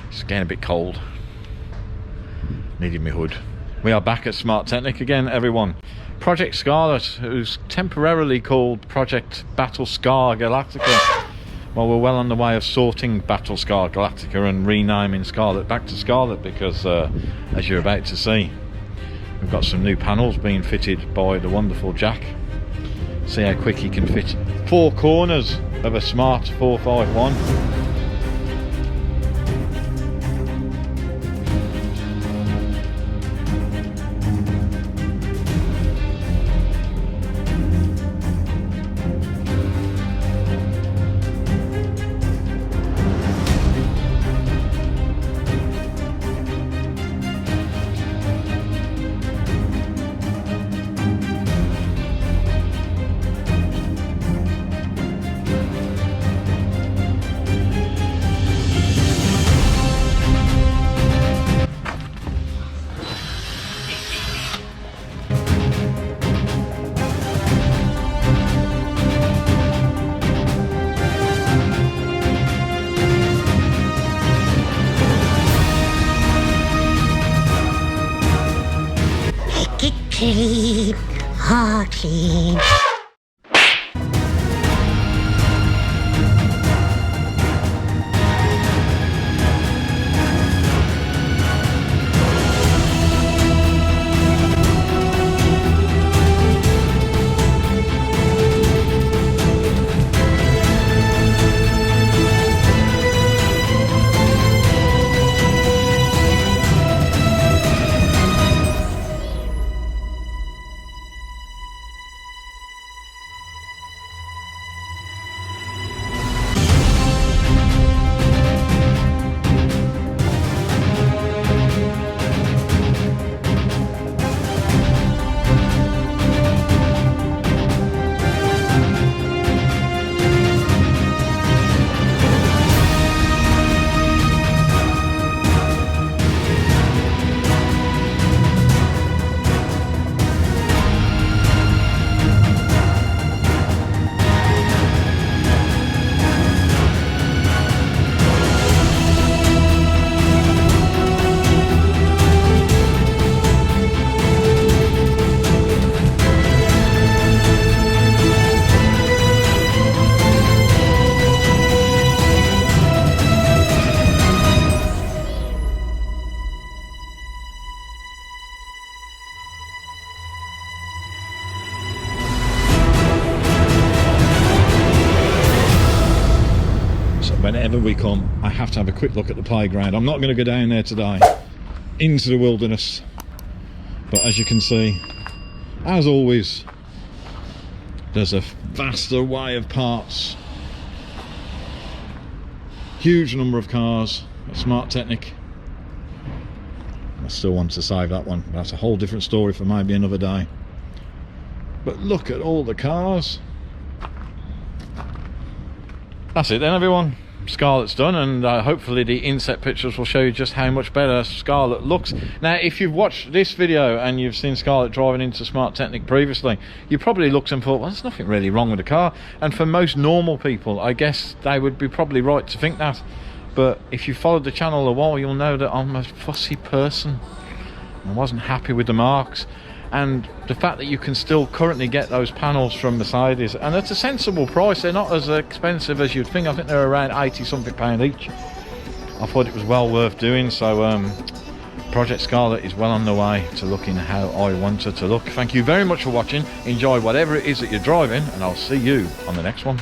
It's getting a bit cold. Needed my hood. We are back at Smart-TECHNIC again, everyone. Project Scarlet, who's temporarily called Project Battlescar Galactica. Well, we're well on the way of sorting Battlescar Galactica and renaming Scarlet back to Scarlet because, as you're about to see, we've got some new panels being fitted by the wonderful Jack. See how quick he can fit 4 corners of a Smart 451. Clean, hearty. Whenever we come, I have to have a quick look at the playground. I'm not going to go down there today into the wilderness, but as you can see, as always, there's a vast array of parts, huge number of cars at Smart-TECHNIC. I still want to save that one, but that's a whole different story for maybe another day. But look at all the cars. That's it then, everyone. Scarlet's done, and hopefully the inset pictures will show you just how much better Scarlet looks. Now, if you've watched this video and you've seen Scarlet driving into Smart-TECHNIC previously, you probably looked and thought, well, there's nothing really wrong with the car. And for most normal people, I guess they would be probably right to think that. But if you followed the channel a while, you'll know that I'm a fussy person. I wasn't happy with the marks. And the fact that you can still currently get those panels from Mercedes, and it's a sensible price. They're not as expensive as you'd think. I think they're around £80 something each. I thought it was well worth doing. So Project Scarlet is well on the way to looking how I want it to look. Thank you very much for watching. Enjoy whatever it is that you're driving, and I'll see you on the next one.